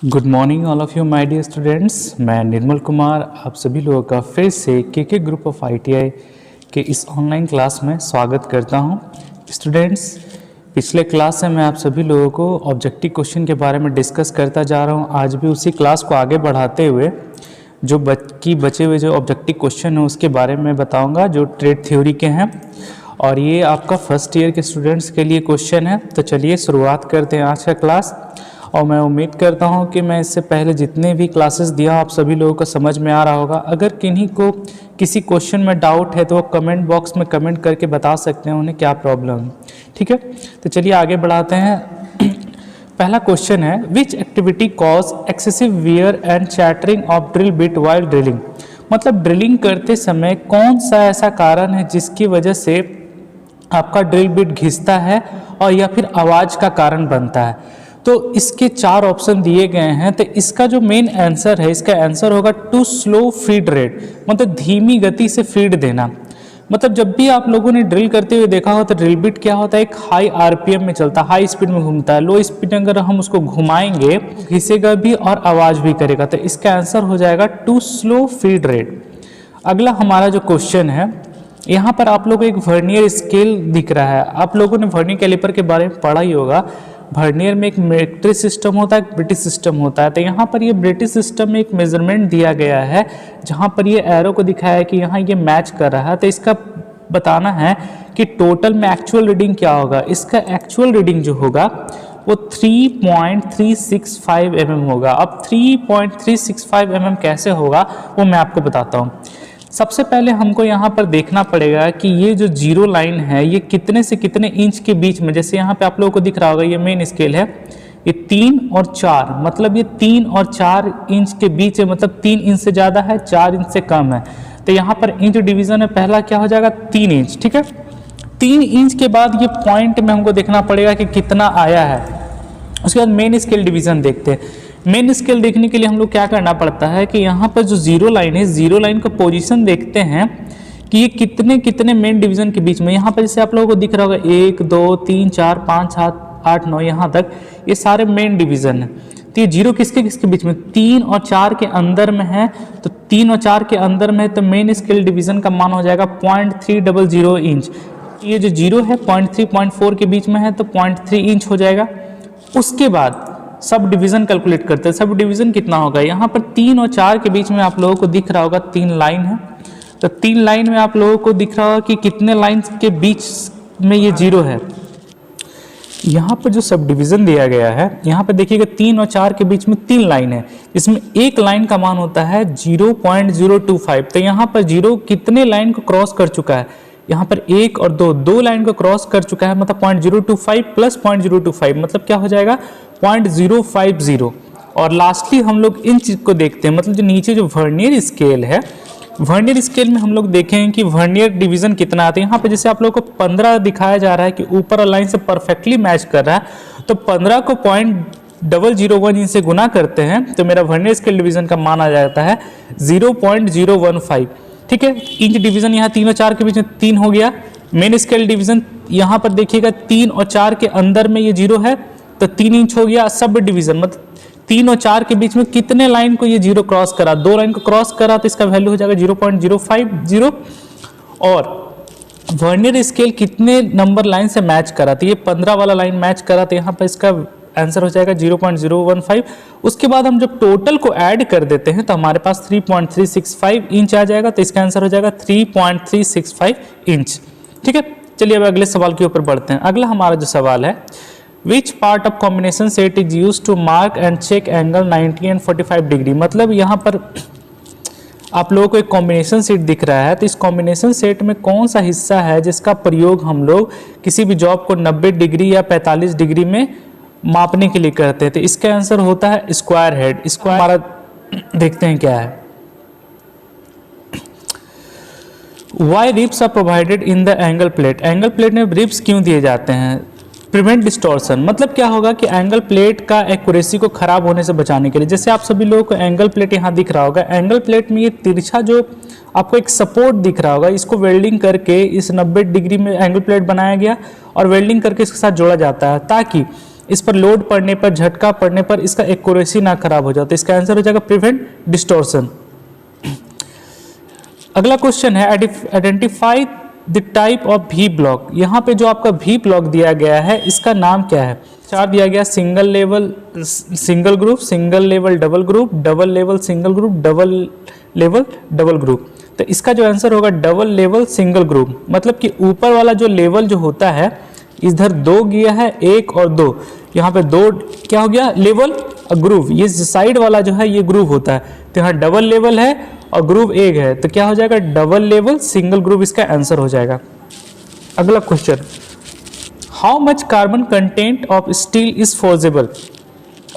Good morning all of you my dear students. मैं निर्मल कुमार आप सभी लोगों का फिर से के ग्रुप ऑफ आईटीआई के इस ऑनलाइन क्लास में स्वागत करता हूं। स्टूडेंट्स, पिछले क्लास से मैं आप सभी लोगों को ऑब्जेक्टिव क्वेश्चन के बारे में डिस्कस करता जा रहा हूं। आज भी उसी क्लास को आगे बढ़ाते हुए जो बचे हुए जो ऑब्जेक्टिव क्वेश्चन है उसके बारे में बताऊँगा जो ट्रेड थ्योरी के हैं, और ये आपका फर्स्ट ईयर के स्टूडेंट्स के लिए क्वेश्चन है। तो चलिए शुरुआत करते हैं आज का क्लास। और मैं उम्मीद करता हूं कि मैं इससे पहले जितने भी क्लासेस दिया आप सभी लोगों को समझ में आ रहा होगा। अगर किन्हीं को किसी क्वेश्चन में डाउट है तो वो कमेंट बॉक्स में कमेंट करके बता सकते हैं उन्हें क्या प्रॉब्लम है। ठीक है, तो चलिए आगे बढ़ाते हैं। पहला क्वेश्चन है, which activity cause excessive wear and chattering of drill bit while drilling. मतलब ड्रिलिंग करते समय कौन सा ऐसा कारण है जिसकी वजह से आपका ड्रिल बिट घिसता है और या फिर आवाज़ का कारण बनता है। तो इसके चार ऑप्शन दिए गए हैं। तो इसका जो मेन आंसर है, इसका आंसर होगा टू स्लो फीड रेट, मतलब धीमी गति से फीड देना। मतलब जब भी आप लोगों ने ड्रिल करते हुए देखा हो तो ड्रिल बिट क्या होता है, एक हाई आरपीएम में चलता है, हाई स्पीड में घूमता है। लो स्पीड में अगर हम उसको घुमाएंगे घिसेगा भी और आवाज़ भी करेगा। तो इसका आंसर हो जाएगा टू स्लो फीड रेट। अगला हमारा जो क्वेश्चन है, यहाँ पर आप लोगों को एक वर्नियर स्केल दिख रहा है। आप लोगों ने वर्नियर कैलिपर के बारे में पढ़ा ही होगा। वर्नियर में एक मेट्रिक सिस्टम होता है, एक ब्रिटिश सिस्टम होता है। तो यहाँ पर ये ब्रिटिश सिस्टम में एक मेजरमेंट दिया गया है जहाँ पर ये एरो को दिखाया है कि यहाँ ये मैच कर रहा है। तो इसका बताना है कि टोटल में एक्चुअल रीडिंग क्या होगा। इसका एक्चुअल रीडिंग जो होगा वो 3.365 mm होगा। अब 3.365 mm कैसे होगा वो मैं आपको बताता हूँ। सबसे पहले हमको यहाँ पर देखना पड़ेगा कि ये जो जीरो लाइन है ये कितने से कितने इंच के बीच में, जैसे यहाँ पे आप लोगों को दिख रहा होगा ये मेन स्केल है, ये 3 और 4, मतलब ये 3 और 4 इंच के बीच है। मतलब 3 इंच से ज़्यादा है, 4 इंच से कम है। तो यहाँ पर इंच डिवीज़न है, पहला क्या हो जाएगा 3 इंच। ठीक है, 3 इंच के बाद ये पॉइंट में हमको देखना पड़ेगा कि कितना आया है। उसके बाद मेन स्केल डिवीज़न देखते हैं। मेन स्केल देखने के लिए हम लोग क्या करना पड़ता है कि यहाँ पर जो जीरो लाइन है, जीरो लाइन का पोजीशन देखते हैं कि ये कितने कितने मेन डिवीजन के बीच में। यहाँ पर जैसे आप लोगों को दिख रहा होगा 1 2 3 4 5 7 8 9, यहाँ तक ये सारे मेन डिवीजन है। तो ये जीरो किसके किसके बीच में, 3 और 4 के अंदर में है। तो 3 और 4 के अंदर में है तो मेन स्केल डिवीजन का मान हो जाएगा 0.300 इंच। ये जो जीरो है 0.3 0.4 के बीच में है तो 0.3 इंच हो जाएगा। उसके बाद सब डिवीज़न कैलकुलेट करते हैं। सब डिवीज़न कितना होगा, यहाँ पर 3 और 4 के बीच में आप लोगों को दिख रहा होगा 3 लाइन है। तो 3 लाइन में आप लोगों को दिख रहा होगा कि कितने लाइन के बीच में ये जीरो है। यहाँ पर जो सब डिवीज़न दिया गया है, यहाँ पर देखिएगा 3 और 4 के बीच में 3 लाइन है, इसमें एक लाइन का मान होता है 0.025। तो यहाँ पर जीरो कितने लाइन को क्रॉस कर चुका है, यहाँ पर 1 और 2 लाइन को क्रॉस कर चुका है। मतलब 0.025 प्लस 0.025 मतलब क्या हो जाएगा 0.050। और लास्टली हम लोग इन चीज़ को देखते हैं, मतलब जो नीचे जो वर्नियर स्केल है, वर्नियर स्केल में हम लोग देखें कि वर्नियर डिवीज़न कितना आता है। यहाँ पे जैसे आप लोगों को 15 दिखाया जा रहा है कि ऊपर वाला लाइन से परफेक्टली मैच कर रहा है। तो 15 को 0.001 इंच से गुना करते हैं तो मेरा वर्नियर स्केल डिवीज़न का मान आ जाता है 0.015। ठीक है, इंच डिवीज़न यहाँ 3 और 4 के बीच में 3 हो गया। मेन स्केल डिवीज़न यहाँ पर देखिएगा 3 और 4 के अंदर में ये जीरो है तो 3 इंच हो गया। सब डिवीज़न मतलब 3 और 4 के बीच में कितने लाइन को ये जीरो क्रॉस करा, 2 लाइन को क्रॉस करा तो इसका वैल्यू हो जाएगा 0.050। और वर्नियर स्केल कितने नंबर लाइन से मैच करा, तो ये 15 वाला लाइन मैच करा तो यहाँ पर इसका आंसर हो जाएगा 0.015। उसके बाद हम जब टोटल को ऐड कर देते हैं तो हमारे पास 3.365 इंच आ जाएगा। तो इसका आंसर हो जाएगा 3.365 इंच। ठीक है, चलिए अब अगले सवाल के ऊपर बढ़ते हैं। अगला हमारा जो सवाल है, which part of combination set is use to mark and check angle 90 and 45 degree. मतलब यहाँ पर आप लोगों को एक कॉम्बिनेशन सेट दिख रहा है। तो इस कॉम्बिनेशन सेट में कौन सा हिस्सा है जिसका प्रयोग हम लोग किसी भी जॉब को 90 डिग्री या 45 डिग्री में मापने के लिए करते हैं। तो इसका आंसर होता है स्क्वायर हेड। स्क्वायर हमारा देखते हैं क्या है। Why ribs are provided in the angle plate. Angle plate में रिब्स क्यों दिए जाते हैं, प्रिवेंट डिस्टॉर्शन। मतलब क्या होगा कि एंगल प्लेट का एक्यूरेसी को खराब होने से बचाने के लिए। जैसे आप सभी लोगों को एंगल प्लेट यहाँ दिख रहा होगा, एंगल प्लेट में ये तिरछा जो आपको एक सपोर्ट दिख रहा होगा, इसको वेल्डिंग करके इस 90 डिग्री में एंगल प्लेट बनाया गया और वेल्डिंग करके इसके साथ जोड़ा जाता है ताकि इस पर लोड पड़ने पर, झटका पड़ने पर इसका एक्यूरेसी ना खराब हो जाए। तो इसका आंसर हो जाएगा प्रिवेंट डिस्टॉर्शन। अगला क्वेश्चन है identify the type of V block. यहाँ पे जो आपका वी ब्लॉक दिया गया है इसका नाम क्या है? चार दिया गया, single level single group, single level double group, double level single group, double level double group. तो इसका जो आंसर होगा डबल लेवल सिंगल ग्रुप। मतलब कि ऊपर वाला जो लेवल जो होता है इधर दो गया है, एक और दो, यहाँ पे दो क्या हो गया लेवल ग्रुप, ये साइड वाला जो है ये ग्रुप होता है। तो यहाँ डबल लेवल है और ग्रुप एक है, तो क्या हो जाएगा डबल लेवल सिंगल ग्रुप इसका आंसर हो जाएगा। अगला question, how much carbon content of steel is forgeable.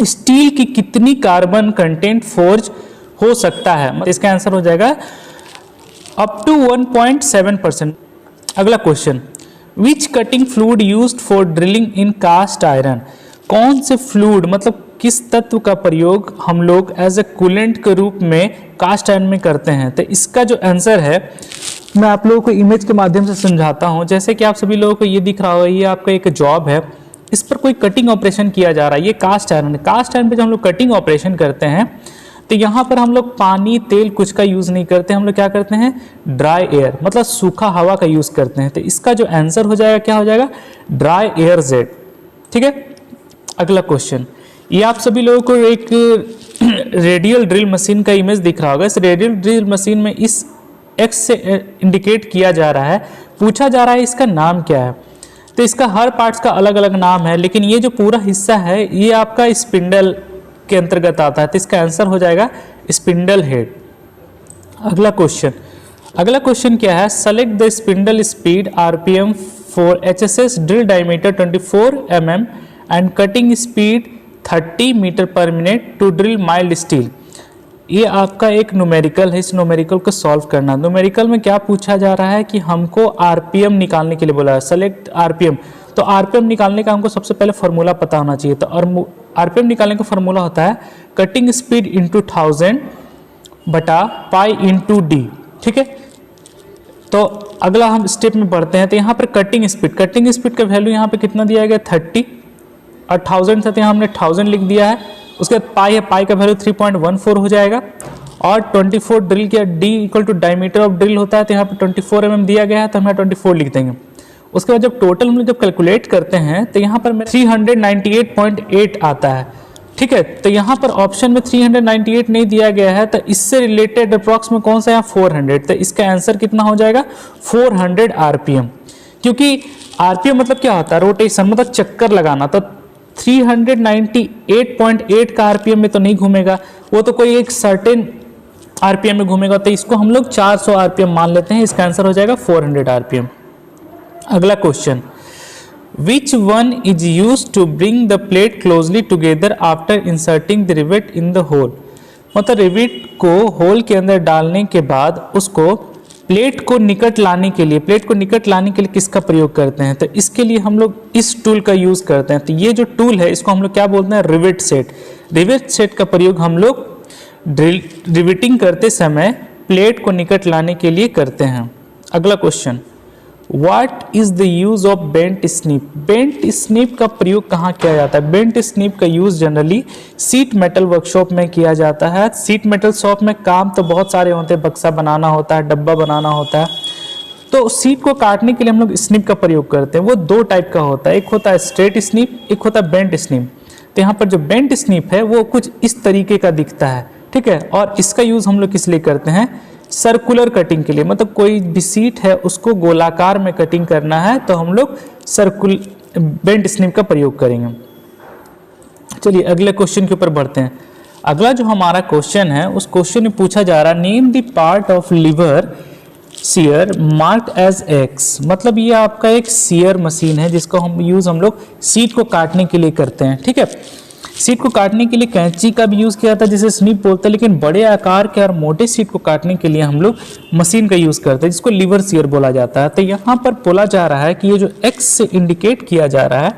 Steel की कितनी कार्बन कंटेंट फोर्ज हो सकता है? इसका आंसर हो जाएगा अप टू 1.7%। अगला question, which cutting fluid used for drilling in cast iron. कौन से फ्लूइड मतलब किस तत्व का प्रयोग हम लोग एज ए कूलेंट के रूप में कास्ट आयरन में करते हैं? तो इसका जो आंसर है मैं आप लोगों को इमेज के माध्यम से समझाता हूं। जैसे कि आप सभी लोगों को ये दिख रहा होगा, ये आपका एक जॉब है, इस पर कोई कटिंग ऑपरेशन किया जा रहा है। ये कास्ट आयरन है, कास्ट आयरन पे जब हम लोग कटिंग ऑपरेशन करते हैं तो यहाँ पर हम लोग पानी तेल कुछ का यूज़ नहीं करते, हम लोग क्या करते हैं ड्राई एयर मतलब सूखा हवा का यूज़ करते हैं। तो इसका जो आंसर हो जाएगा क्या हो जाएगा ड्राई एयर जेट। ठीक है, अगला क्वेश्चन, ये आप सभी लोगों को एक रेडियल ड्रिल मशीन का इमेज दिख रहा होगा। इस रेडियल ड्रिल मशीन में इस एक्स से इंडिकेट किया जा रहा है, पूछा जा रहा है इसका नाम क्या है। तो इसका हर पार्ट्स का अलग अलग नाम है, लेकिन ये जो पूरा हिस्सा है ये आपका स्पिंडल के अंतर्गत आता है। तो इसका आंसर हो जाएगा स्पिंडल हेड। अगला क्वेश्चन क्या है, select the spindle speed RPM for HSS drill diameter 24 mm and cutting speed 30 metre per minute to drill mild steel. ये आपका एक न्यूमेरिकल है, इस न्यूमेरिकल को सॉल्व करना। न्यूमेरिकल में क्या पूछा जा रहा है कि हमको आरपीएम निकालने के लिए बोला है, सेलेक्ट आरपीएम। तो आरपीएम निकालने का हमको सबसे पहले फॉर्मूला पता होना चाहिए। तो आरपीएम निकालने का फॉर्मूला होता है कटिंग स्पीड इंटू 1000 बटा पाई इंटू डी। ठीक है, तो अगला हम स्टेप में बढ़ते हैं। तो यहाँ पर कटिंग स्पीड का वैल्यू यहाँ पे कितना दिया गया 30 और 1000 से यहाँ हमने 1000 लिख दिया है। उसके बाद पाई है, पाई का वैल्यू 3.14 हो जाएगा और 24 ड्रिल किया, D equal to diameter of drill होता है। तो यहाँ पे 24 mm दिया गया है, तो हम यहाँ 24 लिख देंगे। उसके बाद जब टोटल हम लोग जब कैलकुलेट करते हैं तो यहाँ पर 398.8 आता है। ठीक है, तो यहाँ पर ऑप्शन में 398 नहीं दिया गया है, तो इससे रिलेटेड अप्रॉक्स में कौन सा है 400। तो इसका आंसर कितना हो जाएगा 400 आरपीएम। क्योंकि आरपीएम मतलब क्या होता है रोटेशन, मतलब चक्कर लगाना। तो 398.8 का आरपीएम में तो नहीं घूमेगा, वो तो कोई एक सर्टेन आरपीएम में घूमेगा। तो इसको हम लोग 400 आरपीएम मान लेते हैं। इसका आंसर हो जाएगा 400 आरपीएम। अगला question, which one is use to bring the plate closely together after inserting the rivet in the hole. मतलब रिवेट को होल के अंदर डालने के बाद उसको प्लेट को निकट लाने के लिए किसका प्रयोग करते हैं? तो इसके लिए हम लोग इस टूल का यूज करते हैं। तो ये जो टूल है इसको हम लोग क्या बोलते हैं रिवेट सेट। रिवेट सेट का प्रयोग हम लोग रिवेटिंग करते समय प्लेट को निकट लाने के लिए करते हैं। अगला question, what is the use of bent snip. Bent snip का प्रयोग कहाँ किया जाता है? बेंट स्नीप का use generally sheet metal workshop में किया जाता है। सीट मेटल शॉप में काम तो बहुत सारे होते हैं, बक्सा बनाना होता है, डब्बा बनाना होता है। तो सीट को काटने के लिए हम लोग स्नीप का प्रयोग करते हैं। वो दो टाइप का होता है, एक होता है स्ट्रेट स्नीप, एक होता है बेंट स्नीप। तो यहाँ पर जो बेंट स्नीप है वो कुछ इस तरीके का दिखता है। ठीक है, और इसका यूज हम लोग किस लिए करते हैं सर्कुलर कटिंग के लिए। मतलब कोई भी सीट है उसको गोलाकार में कटिंग करना है तो हम लोग बेंट स्नीप का प्रयोग करेंगे। चलिए अगले क्वेश्चन के ऊपर बढ़ते हैं। अगला जो हमारा क्वेश्चन है उस क्वेश्चन में पूछा जा रहा है name the part of lever shear marked as X. मतलब ये आपका एक सीयर मशीन है जिसको हम लोग सीट को काटने के लिए करते हैं। ठीक है, सीट को काटने के लिए कैंची का भी यूज़ किया जाता है जिसे स्नीप बोलते हैं, लेकिन बड़े आकार के और मोटे सीट को काटने के लिए हम लोग मशीन का यूज़ करते हैं जिसको लीवर सीयर बोला जाता है। तो यहाँ पर बोला जा रहा है कि ये जो एक्स से इंडिकेट किया जा रहा है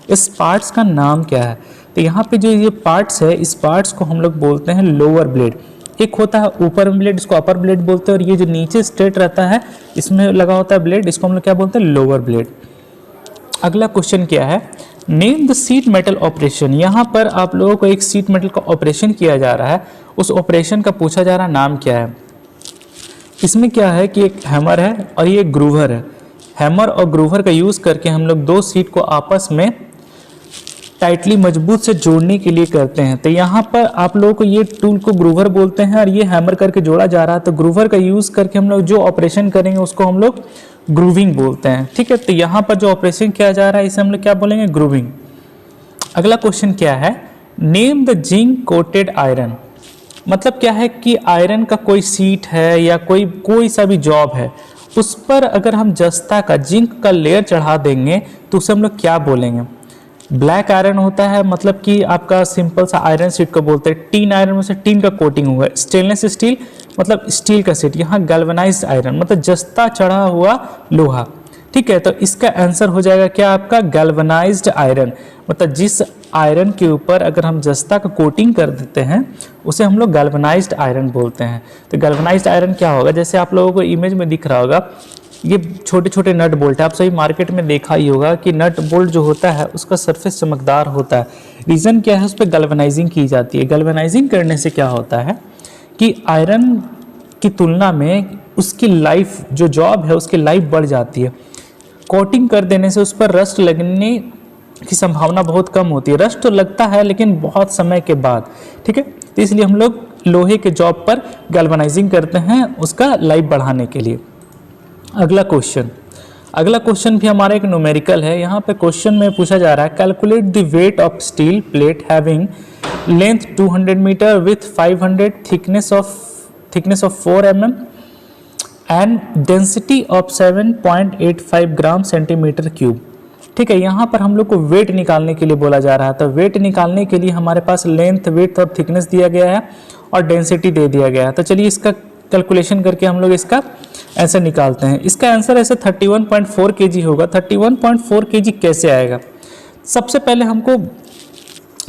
इस पार्ट्स का नाम क्या है? तो यहाँ पे जो ये पार्ट्स है इस पार्ट्स को हम लोग बोलते हैं लोअर ब्लेड। एक होता है ऊपर ब्लेड, इसको अपर ब्लेड बोलते हैं, और ये जो नीचे स्ट्रेट रहता है इसमें लगा होता है ब्लेड, इसको हम लोग क्या बोलते हैं लोअर ब्लेड। अगला क्वेश्चन क्या है, name the seat metal operation. यहाँ पर आप लोगों को एक सीट मेटल का ऑपरेशन किया जा रहा है, उस ऑपरेशन का पूछा जा रहा नाम क्या है। इसमें क्या है कि एक हैमर है और ये ग्रूवर है। हैमर और ग्रूवर का यूज़ करके हम लोग दो सीट को आपस में टाइटली मजबूत से जोड़ने के लिए करते हैं। तो यहाँ पर आप लोगों को ये टूल को ग्रूवर बोलते हैं और ये हैमर करके जोड़ा जा रहा है। तो ग्रूवर का यूज़ करके हम लोग जो ऑपरेशन करेंगे उसको हम लोग ग्रूविंग बोलते हैं। ठीक है, तो यहाँ पर जो ऑपरेशन किया जा रहा है इसे हम लोग क्या बोलेंगे, ग्रूविंग। अगला क्वेश्चन क्या है, name the zinc coated iron. मतलब क्या है कि आयरन का कोई सीट है या कोई सा भी जॉब है, उस पर अगर हम जस्ता का जिंक का लेयर चढ़ा देंगे तो उसे हम लोग क्या बोलेंगे। ब्लैक आयरन होता है, मतलब कि आपका सिंपल सा आयरन सीट को बोलते हैं। टीन आयरन में से टीन का कोटिंग हुआ है। स्टेनलेस स्टील मतलब स्टील का सीट। यहाँ गैल्वेनाइज्ड आयरन मतलब जस्ता चढ़ा हुआ लोहा। ठीक है, तो इसका आंसर हो जाएगा क्या आपका, गैल्वेनाइज्ड आयरन। मतलब जिस आयरन के ऊपर अगर हम जस्ता का कोटिंग कर देते हैं उसे हम लोग गैल्वेनाइज्ड आयरन बोलते हैं। तो गैल्वेनाइज्ड आयरन क्या होगा, जैसे आप लोगों को इमेज में दिख रहा होगा, ये छोटे छोटे नट बोल्ट है। आप सभी मार्केट में देखा ही होगा कि नट बोल्ट जो होता है उसका सरफेस चमकदार होता है। रीज़न क्या है, उस पर गैल्वेनाइजिंग की जाती है। गैल्वेनाइजिंग करने से क्या होता है कि आयरन की तुलना में उसकी लाइफ, जो जॉब है उसकी लाइफ बढ़ जाती है। कोटिंग कर देने से उस पर रस्ट लगने की संभावना बहुत कम होती है। रस्ट तो लगता है लेकिन बहुत समय के बाद। ठीक है, तो इसलिए हम लोग लोहे के जॉब पर गैल्वेनाइजिंग करते हैं उसका लाइफ बढ़ाने के लिए। अगला क्वेश्चन भी हमारा एक न्यूमेरिकल है। यहाँ पे क्वेश्चन में पूछा जा रहा है, calculate the weight of steel plate having length 200 metre with 500 thickness of 4 mm and density of 7.85 gram centimetre cube. ठीक है, यहाँ पर हम लोग को वेट निकालने के लिए बोला जा रहा था। वेट निकालने के लिए हमारे पास लेंथ, वेट और थिकनेस दिया गया है और डेंसिटी दे दिया गया है। तो चलिए इसका कैलकुलेशन करके हम लोग इसका आंसर निकालते हैं। इसका आंसर ऐसे 31.4 kg होगा। 31.4 kg कैसे आएगा, सबसे पहले हमको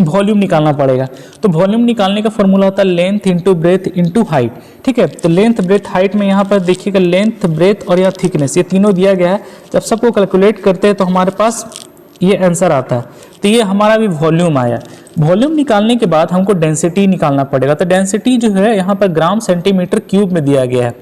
वॉल्यूम निकालना पड़ेगा। तो वॉल्यूम निकालने का फॉर्मूला होता है length into breadth into height. ठीक है, तो लेंथ, ब्रेथ, हाइट में यहाँ पर देखिएगा लेंथ, ब्रेथ और यहाँ थिकनेस, ये तीनों दिया गया है। जब सबको कैलकुलेट करते हैं तो हमारे पास ये आंसर आता है। तो ये हमारा भी वॉल्यूम आया। वॉल्यूम निकालने के बाद हमको डेंसिटी निकालना पड़ेगा। तो डेंसिटी जो है यहाँ पर ग्राम सेंटीमीटर क्यूब में दिया गया है,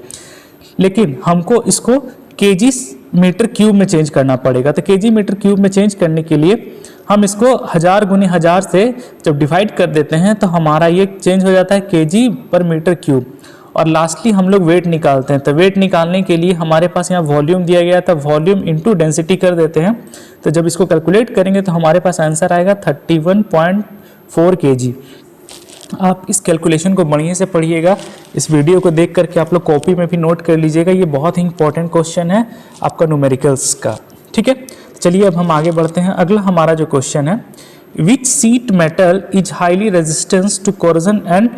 लेकिन हमको इसको केजी मीटर क्यूब में चेंज करना पड़ेगा। तो केजी मीटर क्यूब में चेंज करने के लिए हम इसको 1000 गुने 1000 से जब डिवाइड कर देते हैं तो हमारा ये चेंज हो जाता है केजी पर मीटर क्यूब। और लास्टली हम लोग वेट निकालते हैं। तो वेट निकालने के लिए हमारे पास यहाँ वॉल्यूम दिया गया था, वॉल्यूम इंटू डेंसिटी कर देते हैं। तो जब इसको कैलकुलेट करेंगे तो हमारे पास आंसर आएगा 31.4 kg। आप इस कैलकुलेशन को बढ़िया से पढ़िएगा। इस वीडियो को देख करके आप लोग कॉपी में भी नोट कर लीजिएगा। ये बहुत ही इंपॉर्टेंट क्वेश्चन है आपका न्यूमेरिकल्स का। ठीक है, चलिए अब हम आगे बढ़ते हैं। अगला हमारा जो क्वेश्चन है, which sheet metal is highly resistance to corrosion and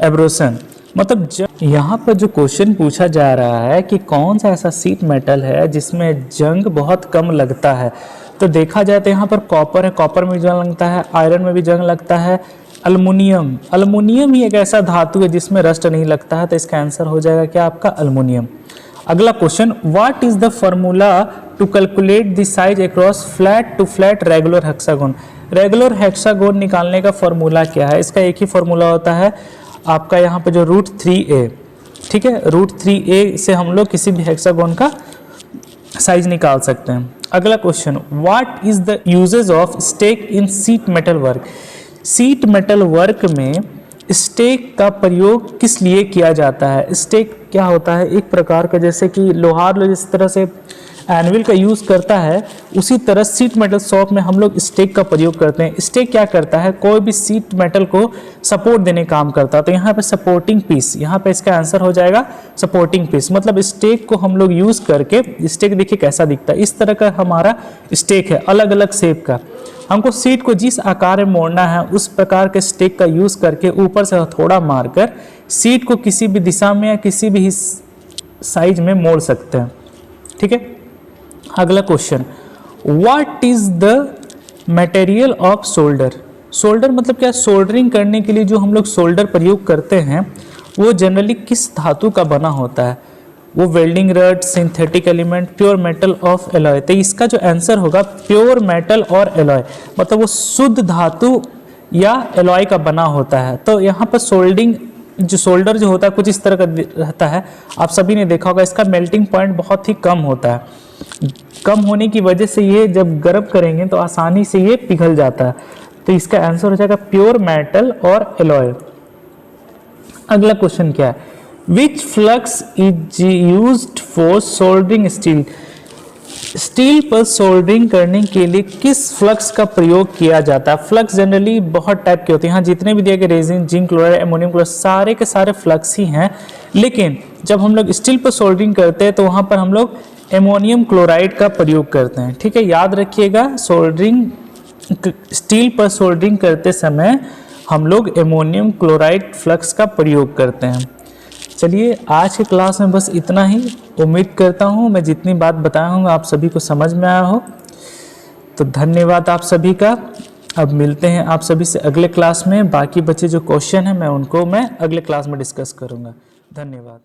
abrasion. मतलब यहाँ पर जो क्वेश्चन पूछा जा रहा है कि कौन सा ऐसा सीट मेटल है जिसमें जंग बहुत कम लगता है। तो देखा जाए तो यहाँ पर कॉपर है, कॉपर में जंग लगता है, आयरन में भी जंग लगता है, अल्मुनियम ही एक ऐसा धातु है जिसमें रस्ट नहीं लगता है। तो इसका आंसर हो जाएगा क्या आपका, अल्मुनियम। अगला question, what is the formula to calculate the size across flat to flat regular hexagon. Regular hexagon निकालने का फॉर्मूला क्या है, इसका एक ही फॉर्मूला होता है आपका यहाँ पे जो √3a। ठीक है, √3a से हम लोग किसी भी हेक्सागोन का साइज निकाल सकते हैं। अगला question, what is the uses of stake in sheet metal work. Sheet metal work में स्टेक का प्रयोग किस लिए किया जाता है। स्टेक क्या होता है, एक प्रकार का, जैसे कि लोहार लोग जिस तरह से एनविल का यूज़ करता है उसी तरह सीट मेटल शॉप में हम लोग स्टेक का प्रयोग करते हैं। स्टेक क्या करता है, कोई भी सीट मेटल को सपोर्ट देने काम करता है। तो यहाँ पे सपोर्टिंग पीस, यहाँ पे इसका आंसर हो जाएगा सपोर्टिंग पीस। मतलब स्टेक को हम लोग यूज़ करके, स्टेक देखिए कैसा दिखता है, इस तरह का हमारा स्टेक है, अलग अलग शेप का। हमको सीट को जिस आकार में मोड़ना है उस प्रकार के स्टेक का यूज़ करके ऊपर से हथौड़ा मारकर सीट को किसी भी दिशा में या किसी भी साइज में मोड़ सकते हैं। ठीक है, अगला question, what is the material of solder. Solder मतलब क्या, सोल्डरिंग करने के लिए जो हम लोग सोल्डर प्रयोग करते हैं वो जनरली किस धातु का बना होता है। वो welding rod, synthetic element, pure metal of alloy. तो इसका जो आंसर होगा प्योर मेटल और एलॉय, मतलब वो शुद्ध धातु या एलॉय का बना होता है। तो यहाँ पर सोल्डर जो होता है कुछ इस तरह का रहता है, आप सभी ने देखा होगा। इसका मेल्टिंग पॉइंट बहुत ही कम होता है, कम होने की वजह से ये जब गर्म करेंगे तो आसानी से ये पिघल जाता है। तो इसका आंसर हो जाएगा प्योर मेटल और एलॉय। अगला क्वेश्चन क्या है, which flux is used for soldering steel. Steel पर सोल्डरिंग करने के लिए किस फ्लक्स का प्रयोग किया जाता है। फ्लक्स जनरली बहुत टाइप के होते हैं, यहाँ जितने भी दिए गए resin, zinc chloride, ammonium chloride, सारे के सारे फ्लक्स ही हैं। लेकिन जब हम लोग स्टील पर सोल्डरिंग करते हैं तो वहाँ पर हम लोग एमोनियम क्लोराइड का प्रयोग करते हैं। ठीक है, याद रखिएगा, स्टील पर सोल्डरिंग करते समय हम लोग एमोनियम क्लोराइड फ्लक्स का प्रयोग करते हैं। चलिए, आज की क्लास में बस इतना ही। उम्मीद करता हूँ मैं जितनी बात बताया हूँ आप सभी को समझ में आया हो। तो धन्यवाद आप सभी का। अब मिलते हैं आप सभी से अगले क्लास में। बाकी बचे जो क्वेश्चन हैं मैं अगले क्लास में डिस्कस करूँगा। धन्यवाद।